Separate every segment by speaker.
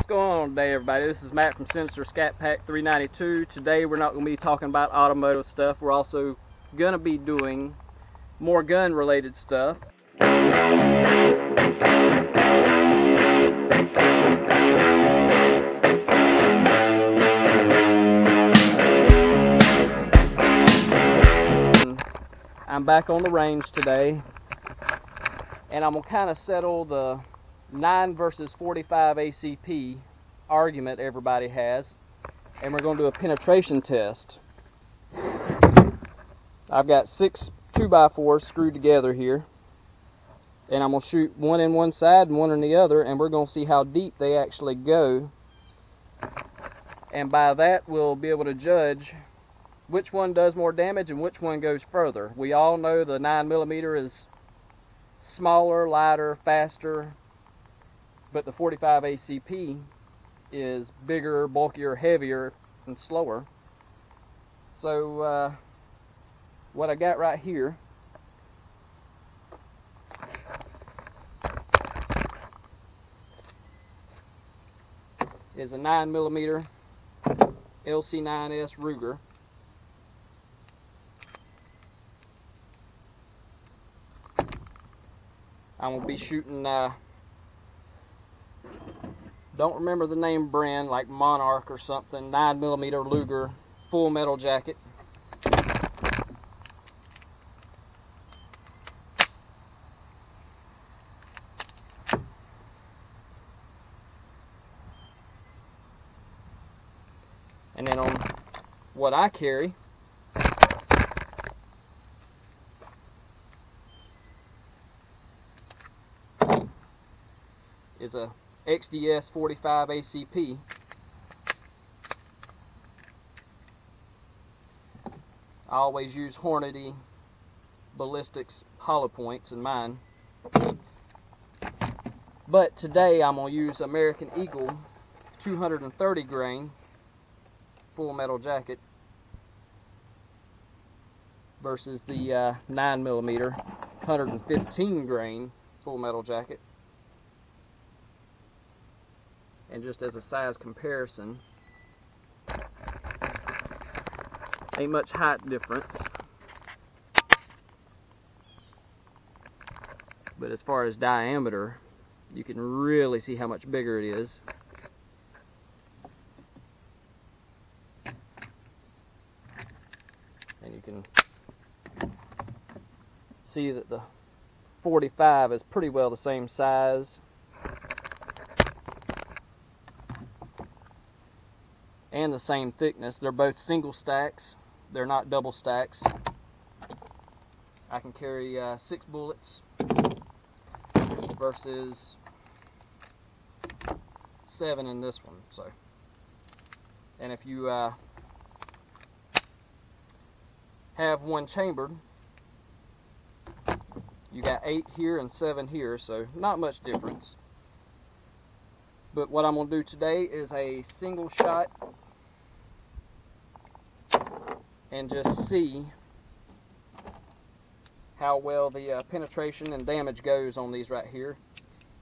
Speaker 1: What's going on today, everybody? This is Matt from Sinister Scat Pack 392. Today we're not going to be talking about automotive stuff. We're also going to be doing more gun related stuff. I'm back on the range today, and I'm going to kind of settle the 9 versus 45 ACP argument everybody has, and we're going to do a penetration test. I've got 6 2x4s screwed together here, and I'm going to shoot one in one side and one in the other, and we're going to see how deep they actually go, and by that we'll be able to judge which one does more damage and which one goes further. We all know the 9mm is smaller, lighter, faster, but the 45 ACP is bigger, bulkier, heavier, and slower. So what I got right here is a 9mm LC9S Ruger. I'm going to be shooting, don't remember the name brand, like Monarch or something, 9mm Luger, full metal jacket. And then on what I carry is a XDS 45 ACP. I always use Hornady ballistics hollow points in mine, but today I'm going to use American Eagle 230 grain full metal jacket versus the 9mm 115 grain full metal jacket. And just as a size comparison, ain't much height difference, but as far as diameter, you can really see how much bigger it is. And you can see that the 45 is pretty well the same size. And the same thickness. They're both single stacks. They're not double stacks. I can carry 6 bullets versus 7 in this one. So, and if you have one chambered, you got 8 here and 7 here, so not much difference. But what I'm going to do today is a single shot and just see how well the penetration and damage goes on these right here.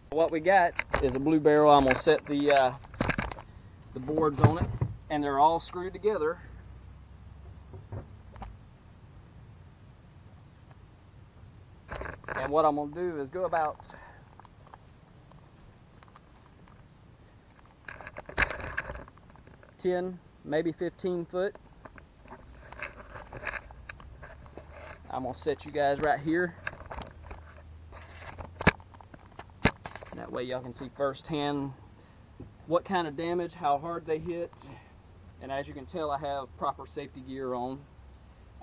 Speaker 1: What we got is a blue barrel. I'm going to set the boards on it, and they're all screwed together. And what I'm going to do is go about 10, maybe 15 foot. I'm going to set you guys right here. That way y'all can see firsthand what kind of damage, how hard they hit. And as you can tell, I have proper safety gear on.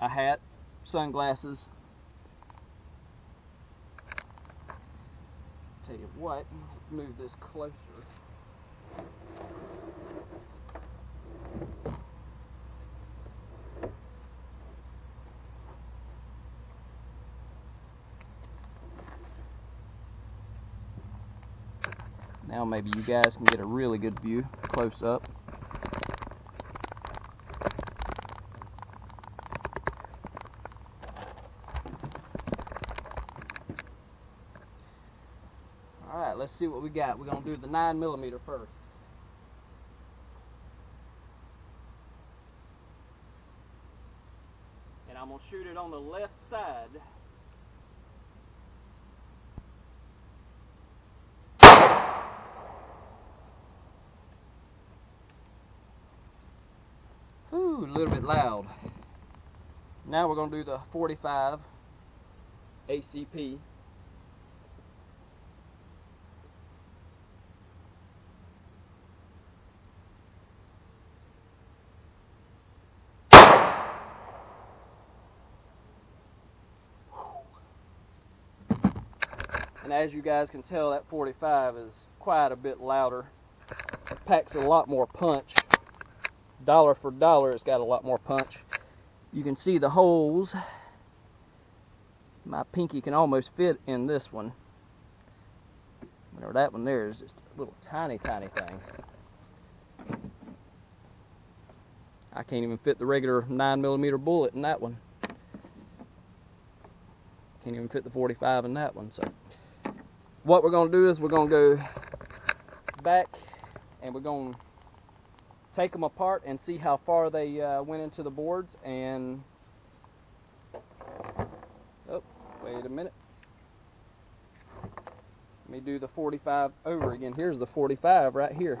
Speaker 1: A hat, sunglasses. Tell you what, move this closer. Now maybe you guys can get a really good view close up. Alright, let's see what we got. We're going to do the 9mm first. And I'm going to shoot it on the left side. Ooh, a little bit loud. Now we're going to do the 45 ACP. And as you guys can tell, that 45 is quite a bit louder. It packs a lot more punch. Dollar for dollar, it's got a lot more punch. You can see the holes. My pinky can almost fit in this one. Whenever that one there is just a little tiny thing. I can't even fit the regular 9mm bullet in that one. Can't even fit the 45 in that one. So what we're going to do is we're going to go back and we're going to take them apart and see how far they went into the boards. And oh, wait a minute. Let me do the 45 over again. Here's the 45 right here.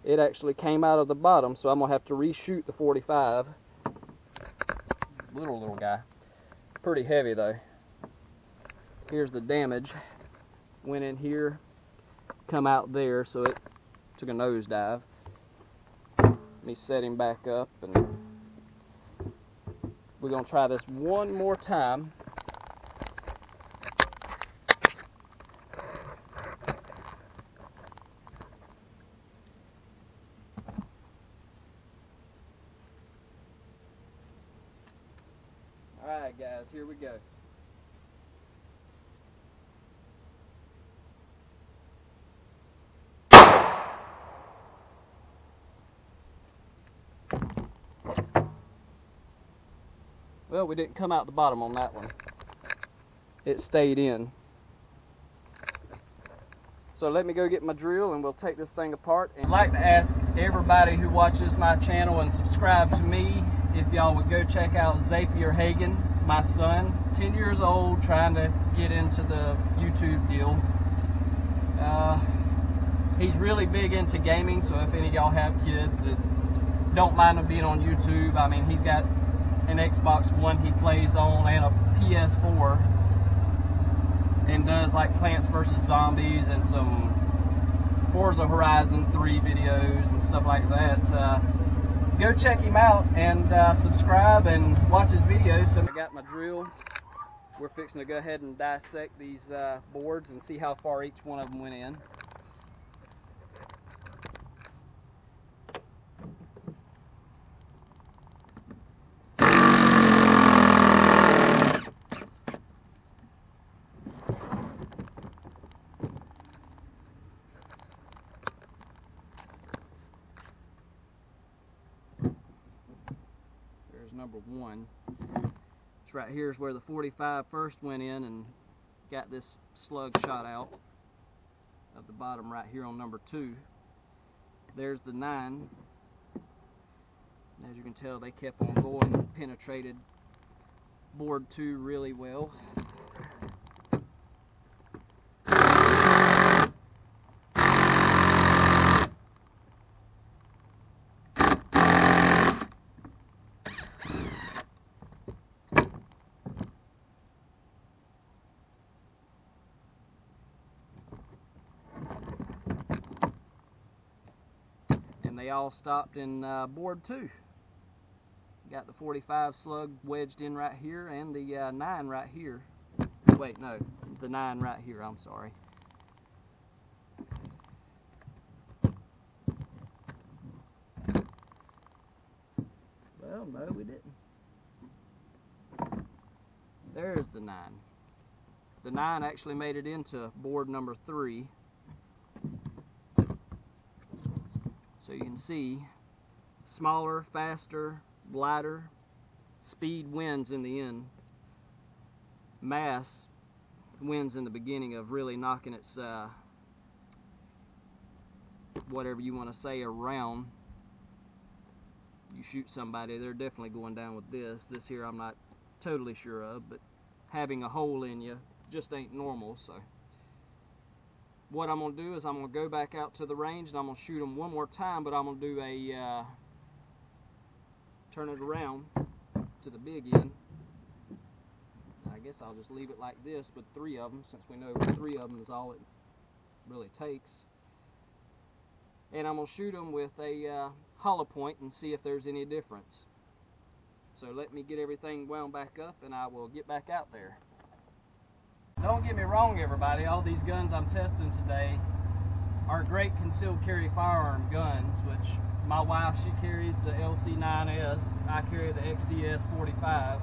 Speaker 1: It actually came out of the bottom, so I'm going to have to reshoot the 45. Little guy. Pretty heavy though. Here's the damage. Went in here, come out there, so it took a nosedive. Let me set him back up, and we're going to try this one more time. Alright guys, here we go. Well, we didn't come out the bottom on that one. It stayed in. So let me go get my drill and we'll take this thing apart. And I'd like to ask everybody who watches my channel and subscribe to me if y'all would go check out Zapier Hagen, my son, 10 years old, trying to get into the YouTube deal. He's really big into gaming, so if any of y'all have kids that don't mind him being on YouTube, I mean, he's got an Xbox One he plays on and a PS4, and does like Plants vs. Zombies and some Forza Horizon 3 videos and stuff like that. Go check him out and subscribe and watch his videos. So I got my drill. We're fixing to go ahead and dissect these boards and see how far each one of them went in. Number one. It's right here is where the 45 first went in and got this slug shot out of the bottom right here on number 2. There's the 9. As you can tell, they kept on going, penetrated board 2 really well. They all stopped in board 2. Got the 45 slug wedged in right here and the 9 right here. Wait, no, the 9 right here, I'm sorry. Well, no, we didn't. There's the 9. The 9 actually made it into board number 3. So you can see, smaller, faster, lighter, speed wins in the end. Mass wins in the beginning of really knocking its, whatever you want to say, around. you shoot somebody, they're definitely going down with this. This here I'm not totally sure of, but having a hole in you just ain't normal. So what I'm going to do is I'm going to go back out to the range and I'm going to shoot them one more time, but I'm going to do a turn it around to the big end. I guess I'll just leave it like this with 3 of them, since we know 3 of them is all it really takes. And I'm going to shoot them with a hollow point and see if there's any difference. So let me get everything wound back up and I will get back out there. Don't get me wrong, everybody, all these guns I'm testing today are great concealed carry firearm guns, which my wife, she carries the LC9S, I carry the XDS 45.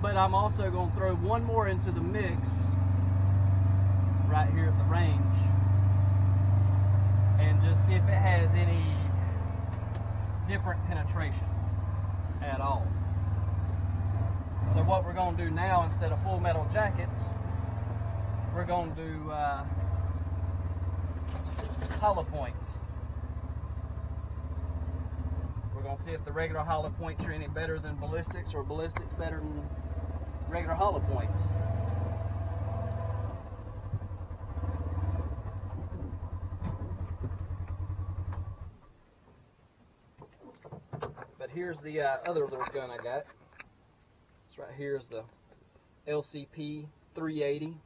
Speaker 1: But I'm also going to throw one more into the mix right here at the range and just see if it has any different penetration at all. So what we're going to do now, instead of full metal jackets, we're going to do hollow points. We're going to see if the regular hollow points are any better than ballistics, or ballistics better than regular hollow points. But here's the other little gun I got. This right here is the LCP 380.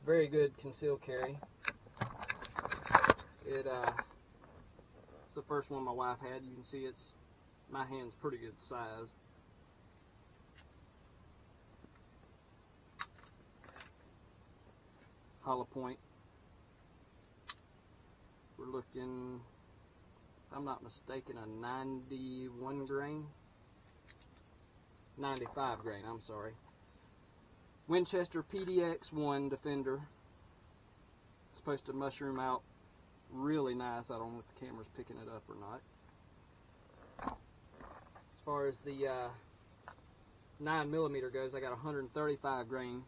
Speaker 1: Very good concealed carry. It's the first one my wife had. You can see my hand's pretty good size. Hollow point. We're looking, if I'm not mistaken, a 91 grain. 95 grain, I'm sorry. Winchester PDX-1 Defender. It's supposed to mushroom out really nice. I don't know if the camera's picking it up or not. As far as the 9mm goes, I got 135 grain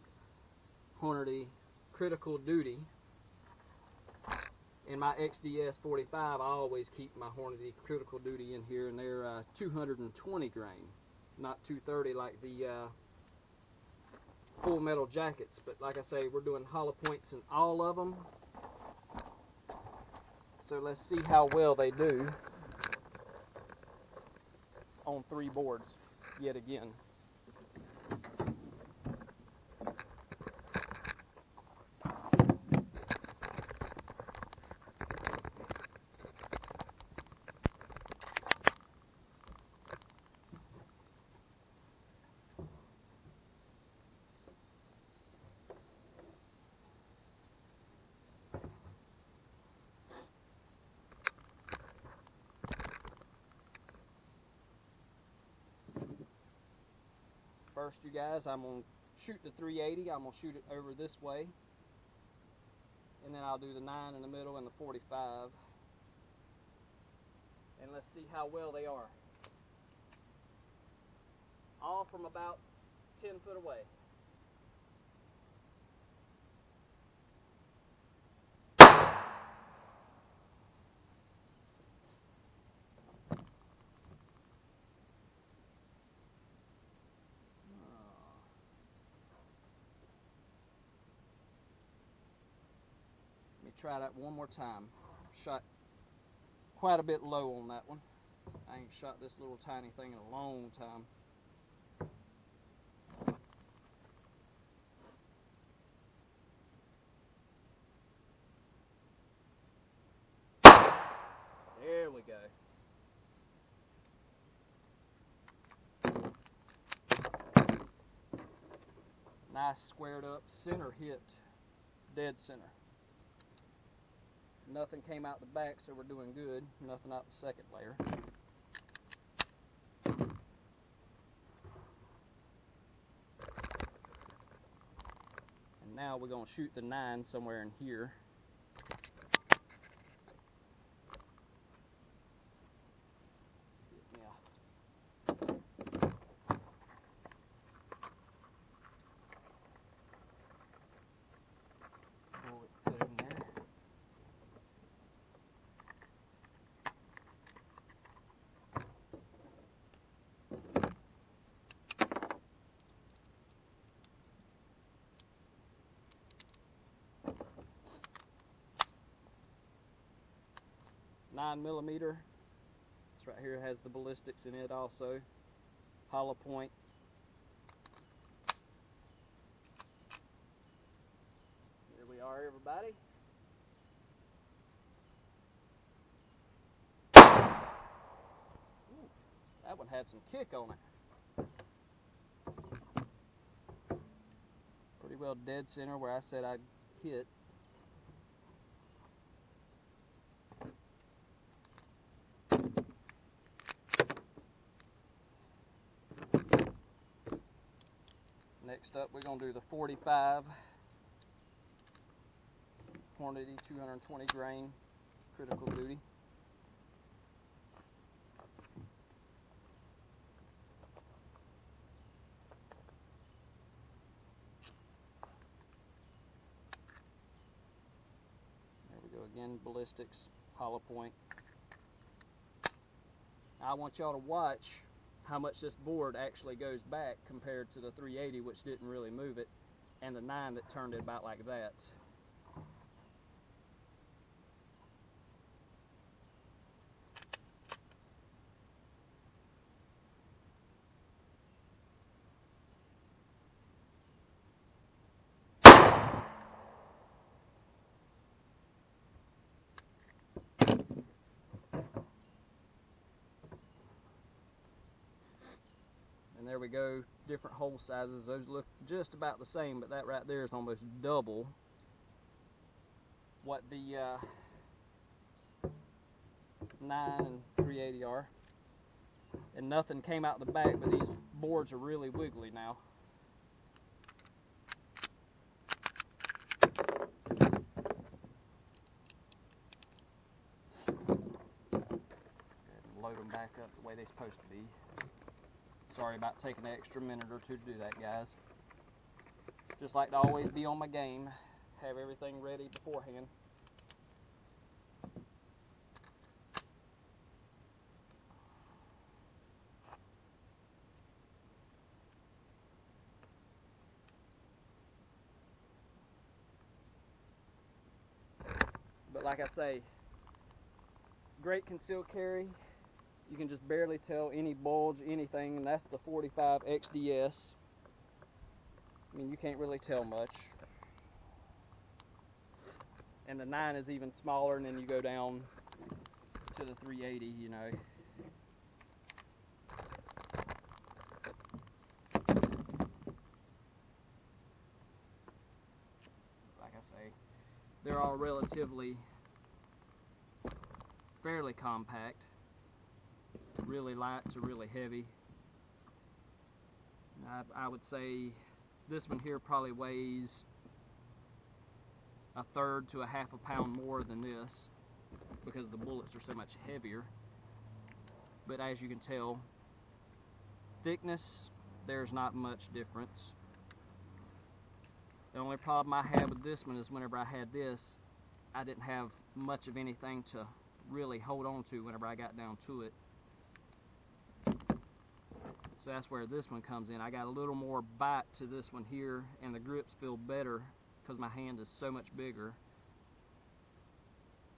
Speaker 1: Hornady Critical Duty. In my XDS 45, I always keep my Hornady Critical Duty in here, and they're 220 grain, not 230 like the full metal jackets. But like I say, we're doing hollow points in all of them. So let's see how well they do on 3 boards yet again. First, you guys, I'm going to shoot the 380. I'm going to shoot it over this way. And then I'll do the 9 in the middle and the 45. And let's see how well they are. All from about 10 foot away. Try that one more time. Shot quite a bit low on that one. I ain't shot this little tiny thing in a long time. There we go. Nice squared up center hit. Dead center. Nothing came out the back, so we're doing good. Nothing out the second layer. And now we're going to shoot the 9 somewhere in here. 9mm. This right here has the ballistics in it also. Hollow point. Here we are, everybody. Ooh, that one had some kick on it. Pretty well dead center where I said I'd hit. Next up, we're going to do the 45 Hornady 220 grain critical duty. There we go again, ballistics, hollow point. I want y'all to watch how much this board actually goes back compared to the 380, which didn't really move it, and the 9 that turned it about like that. And there we go, different hole sizes. Those look just about the same, but that right there is almost double what the 9 and 380 are. And nothing came out the back, but these boards are really wiggly now. Load them back up the way they're supposed to be. Sorry about taking an extra minute or two to do that, guys. Just like to always be on my game, have everything ready beforehand. But like I say, great concealed carry. You can just barely tell any bulge, anything, and that's the 45 XDS. I mean, you can't really tell much. And the 9 is even smaller, and then you go down to the 380, you know. Like I say, they're all relatively fairly compact. Really light to really heavy. I would say this one here probably weighs 1/3 to 1/2 pound more than this because the bullets are so much heavier. But as you can tell, thickness, there's not much difference. The only problem I had with this one is whenever I had this, I didn't have much of anything to really hold on to whenever I got down to it. So that's where this one comes in. I got a little more bite to this one here, and the grips feel better because my hand is so much bigger.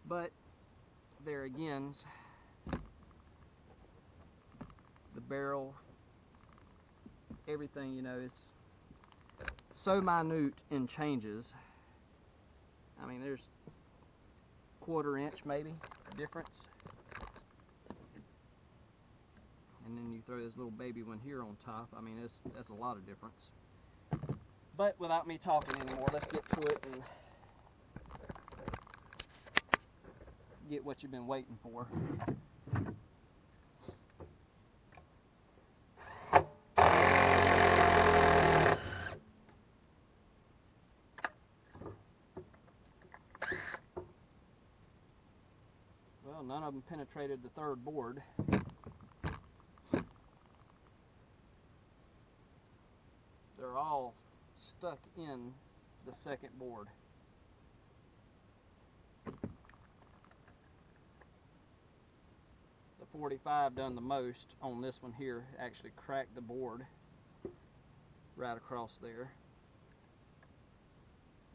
Speaker 1: But there again, the barrel, everything, you know, is so minute in changes. I mean, there's 1/4 inch maybe difference. And then you throw this little baby one here on top. I mean, that's a lot of difference. But without me talking anymore, let's get to it and get what you've been waiting for. Well, none of them penetrated the 3rd board. They're all stuck in the 2nd board. The 45 done the most on this one here, actually cracked the board right across there.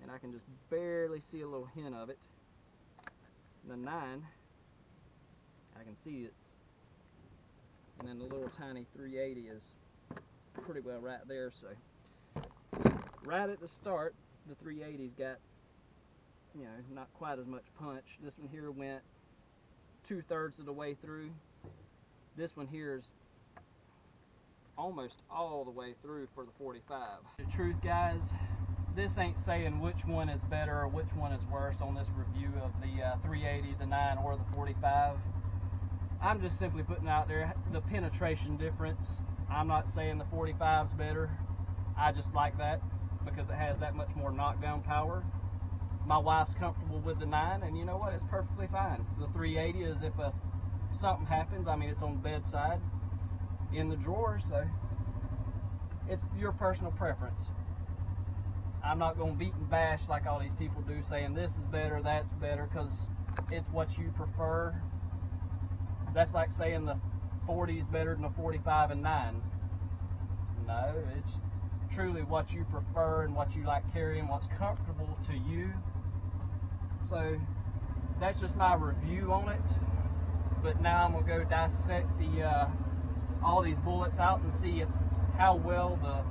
Speaker 1: And I can just barely see a little hint of it. The 9 I can see it. And then the little tiny 380 is pretty well right there. So right at the start, the 380's got, you know, not quite as much punch. This one here went 2/3 of the way through. This one here is almost all the way through for the 45. The truth, guys, this ain't saying which one is better or which one is worse on this review of the 380, the 9, or the 45. I'm just simply putting out there the penetration difference. I'm not saying the 45's better. I just like that because it has that much more knockdown power. My wife's comfortable with the 9, and you know what? It's perfectly fine. The 380 is if something happens, I mean, it's on the bedside, in the drawer, so it's your personal preference. I'm not going to beat and bash like all these people do, saying this is better, that's better, because it's what you prefer. That's like saying the 40 is better than the 45 and 9. No, it's truly what you prefer and what you like carrying, what's comfortable to you. So that's just my review on it. But now I'm going to go dissect all these bullets out and see how well the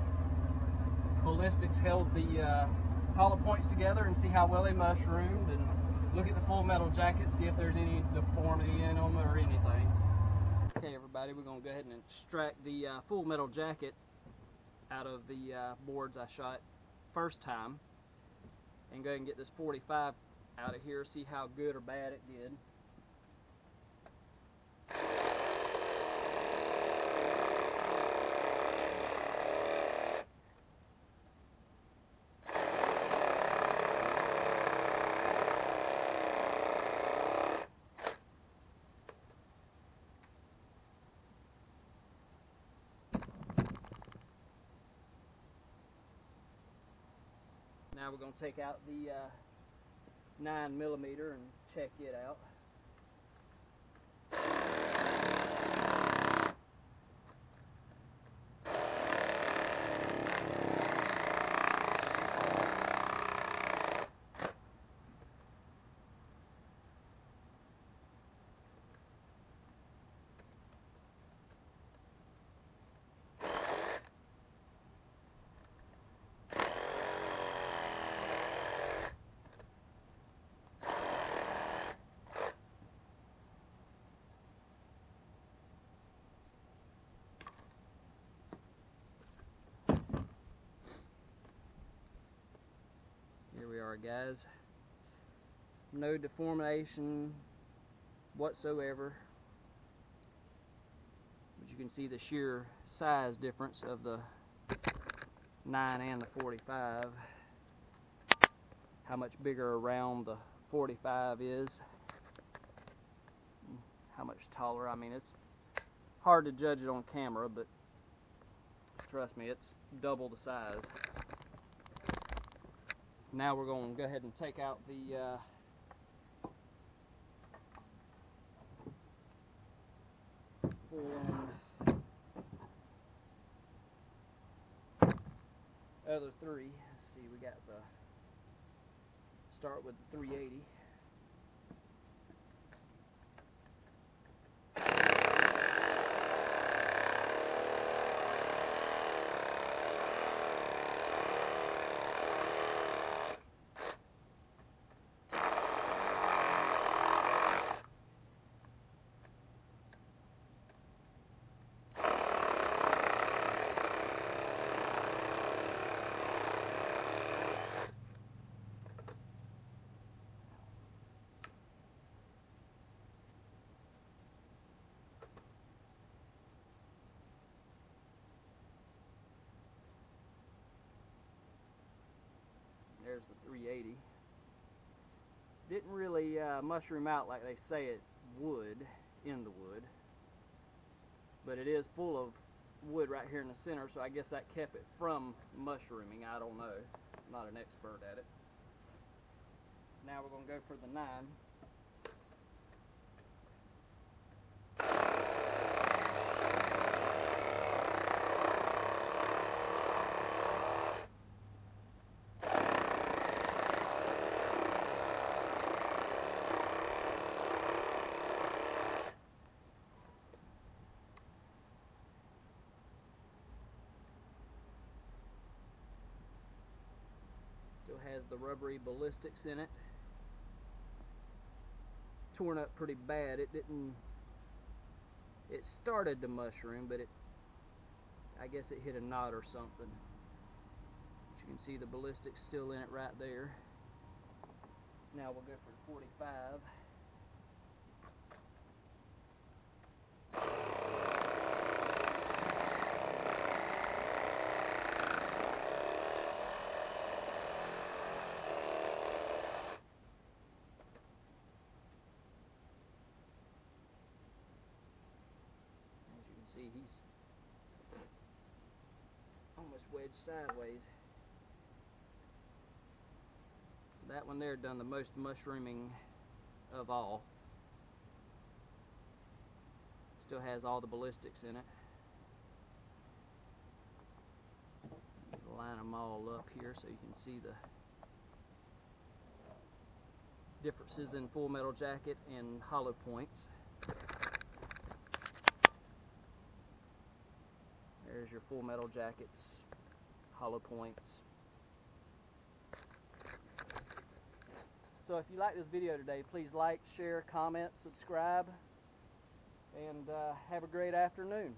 Speaker 1: ballistics held the hollow points together, and see how well they mushroomed, and look at the full metal jacket, see if there's any deformity in them or anything. Okay, everybody, we're going to go ahead and extract the full metal jacket out of the boards I shot first time, and go ahead and get this 45 out of here, see how good or bad it did. Now we're going to take out the 9mm and check it out. Here we are, guys. No deformation whatsoever. But you can see the sheer size difference of the 9 and the 45. How much bigger around the 45 is. How much taller. I mean, it's hard to judge it on camera, but trust me, it's double the size. Now we're going to go ahead and take out the other 3. Let's see, we got the, start with the 380. There's the 380. Didn't really mushroom out like they say it would in the wood, but it is full of wood right here in the center, so I guess that kept it from mushrooming. I don't know. I'm not an expert at it. Now we're going to go for the 9. rubbery ballistics in it. Torn up pretty bad. It started to mushroom, but I guess it hit a knot or something. But you can see the ballistics still in it right there. Now we'll go for the 45. See, he's almost wedged sideways. That one there done the most mushrooming of all. Still has all the ballistics in it. Line them all up here so you can see the differences in full metal jacket and hollow points. There's your full metal jackets, hollow points. So if you like this video today, please like, share, comment, subscribe, and have a great afternoon.